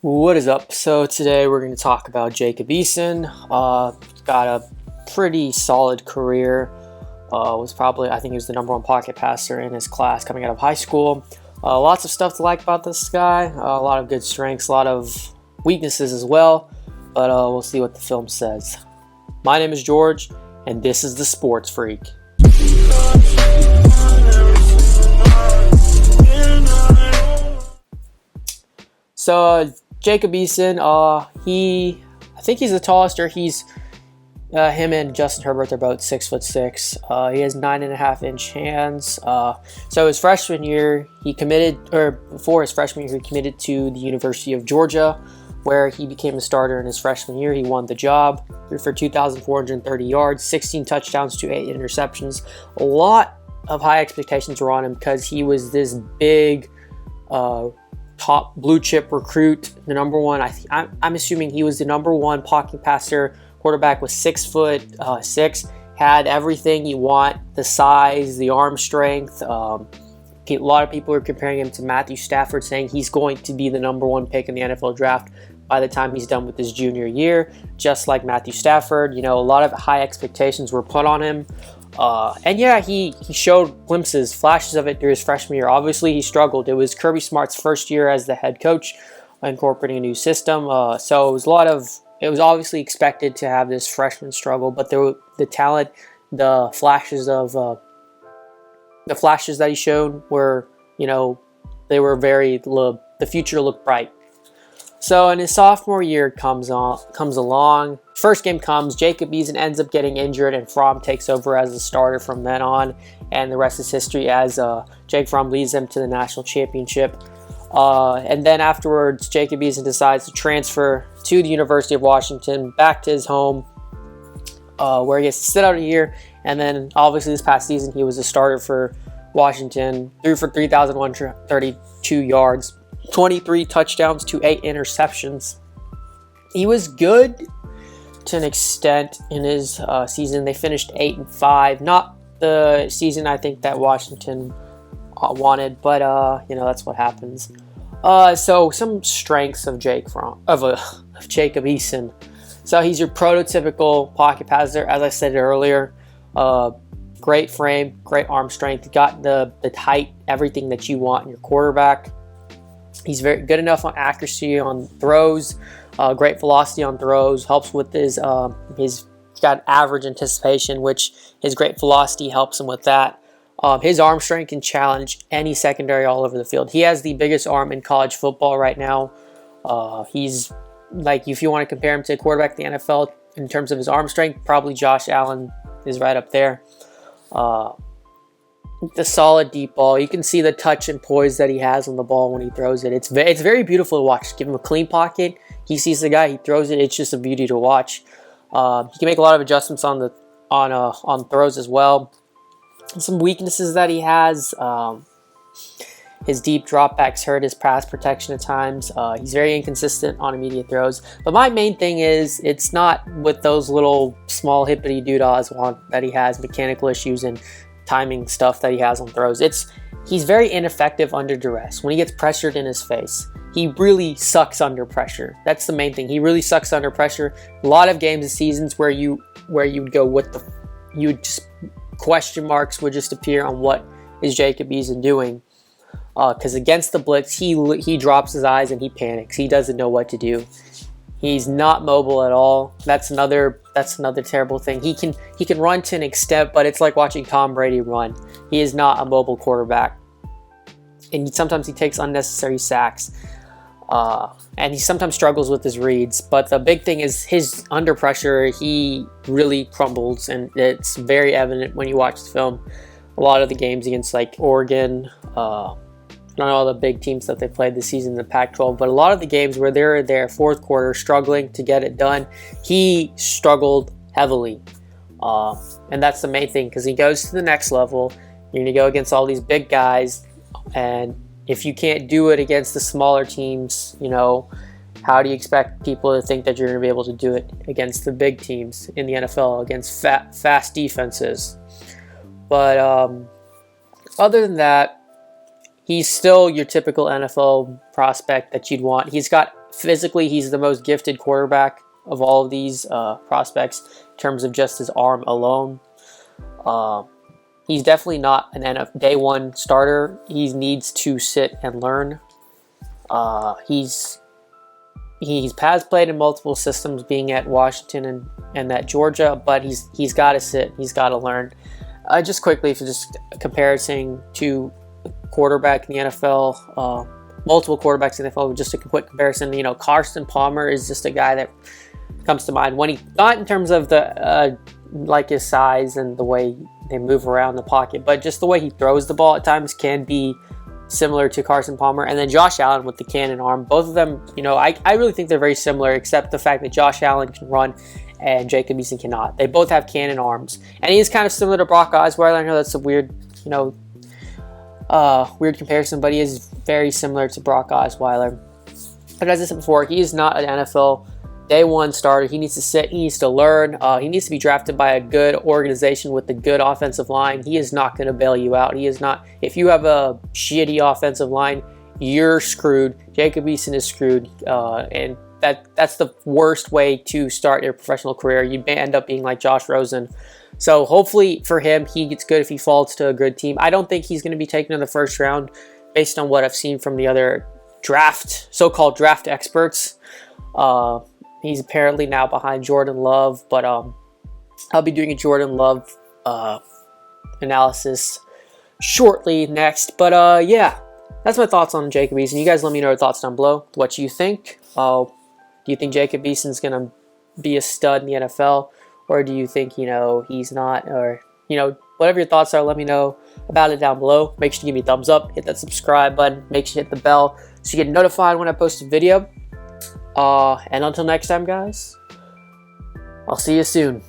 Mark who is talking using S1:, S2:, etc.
S1: What is up? So today we're going to talk about Jacob Eason. Got a pretty solid career. I think he was the number one pocket passer in his class coming out of high school. Lots of stuff to like about this guy. A lot of good strengths, a lot of weaknesses as well. But we'll see what the film says. My name is George, and this is the Sports Freak. So Jacob Eason, I think he's the tallest, or him and Justin Herbert are both 6'6". He has 9.5-inch hands. So his freshman year, before his freshman year, he committed to the University of Georgia, where he became a starter in his freshman year. He won the job, threw for 2,430 yards, 16 touchdowns to 8 interceptions. A lot of high expectations were on him because he was this big, top blue chip recruit, the number one. I'm assuming he was the number one pocket passer. Quarterback was 6'6", had everything you want: the size, the arm strength. A lot of people are comparing him to Matthew Stafford, saying he's going to be the number one pick in the NFL draft by the time he's done with his junior year, just like Matthew Stafford. A lot of high expectations were put on him. He showed glimpses, flashes of it through his freshman year. Obviously, he struggled. It was Kirby Smart's first year as the head coach, incorporating a new system. So it was obviously expected to have this freshman struggle, but the talent, the flashes that he showed were, the future looked bright. So in his sophomore year comes along. First game comes, Jacob Eason ends up getting injured, and Fromm takes over as the starter from then on, and the rest is history as Jake Fromm leads them to the national championship. And then afterwards, Jacob Eason decides to transfer to the University of Washington, back to his home, where he gets to sit out a year. And then obviously this past season, he was a starter for Washington, threw for 3,132 yards, 23 touchdowns to 8 interceptions. He was good to an extent in his season. They finished 8-5, not the season I think that Washington wanted, but that's what happens. So some strengths of Jacob Eason. So he's your prototypical pocket passer, as I said earlier. Great frame, great arm strength. Got the height, everything that you want in your quarterback. He's very good enough on accuracy on throws, great velocity on throws, helps with he's got average anticipation, which his great velocity helps him with that. His arm strength can challenge any secondary all over the field. He has the biggest arm in college football right now. He's if you want to compare him to a quarterback in the NFL in terms of his arm strength, probably Josh Allen is right up there. The solid deep ball. You can see the touch and poise that he has on the ball when he throws it. It's very beautiful to watch. Give him a clean pocket. He sees the guy. He throws it. It's just a beauty to watch. He can make a lot of adjustments on throws as well. Some weaknesses that he has. His deep dropbacks hurt his pass protection at times. He's very inconsistent on immediate throws. But my main thing is, it's not with those little small hippity doodahs that he has, mechanical issues and timing stuff that he has on throws. He's very ineffective under duress. When he gets pressured in his face, he really sucks under pressure. That's the main thing. He really sucks under pressure. A lot of games and seasons where you'd go, question marks would just appear on what is Jacob Eason doing. Because against the blitz, he drops his eyes and he panics. He doesn't know what to do. He's not mobile at all. That's another terrible thing. He can run to an extent, but it's like watching Tom Brady run. He is not a mobile quarterback, and sometimes he takes unnecessary sacks. And he sometimes struggles with his reads. But the big thing is his under pressure. He really crumbles, and it's very evident when you watch the film. A lot of the games against Oregon. Not all the big teams that they played this season in the Pac-12, but a lot of the games where they're in their fourth quarter struggling to get it done, he struggled heavily. And that's the main thing, because he goes to the next level. You're going to go against all these big guys, and if you can't do it against the smaller teams, how do you expect people to think that you're going to be able to do it against the big teams in the NFL, against fast defenses? But other than that, he's still your typical NFL prospect that you'd want. He's got physically, he's the most gifted quarterback of all of these prospects in terms of just his arm alone. He's definitely not an day one starter. He needs to sit and learn. He's has played in multiple systems, being at Washington and at Georgia, but he's got to sit. He's got to learn. Just quickly, for just a comparison to quarterback in the NFL, multiple quarterbacks in the NFL, just a quick comparison. You know, Carson Palmer is just a guy that comes to mind when he, not in terms of the like his size and the way they move around the pocket, but just the way he throws the ball at times can be similar to Carson Palmer. And then Josh Allen with the cannon arm. Both of them, you know, I really think they're very similar, except the fact that Josh Allen can run and Jacob Eason cannot. They both have cannon arms. And he's kind of similar to Brock Osweiler. I know that's a weird, you know, weird comparison, but he is very similar to Brock Osweiler. But as I said before, he is not an NFL day one starter. He needs to sit. He needs to learn. He needs to be drafted by a good organization with a good offensive line. He is not going to bail you out. He is not. If you have a shitty offensive line, you're screwed. Jacob Eason is screwed, and that's the worst way to start your professional career. You may end up being like Josh Rosen. So hopefully for him, he gets good if he falls to a good team. I don't think he's going to be taken in the first round based on what I've seen from the other so-called draft experts. He's apparently now behind Jordan Love, but I'll be doing a Jordan Love analysis shortly next. But yeah, that's my thoughts on Jacob Eason. You guys let me know your thoughts down below. What you think? Do you think Jacob Eason's going to be a stud in the NFL? Or do you think, you know, he's not? Or, you know, whatever your thoughts are, let me know about it down below. Make sure to give me a thumbs up. Hit that subscribe button. Make sure to hit the bell so you get notified when I post a video. And until next time, guys, I'll see you soon.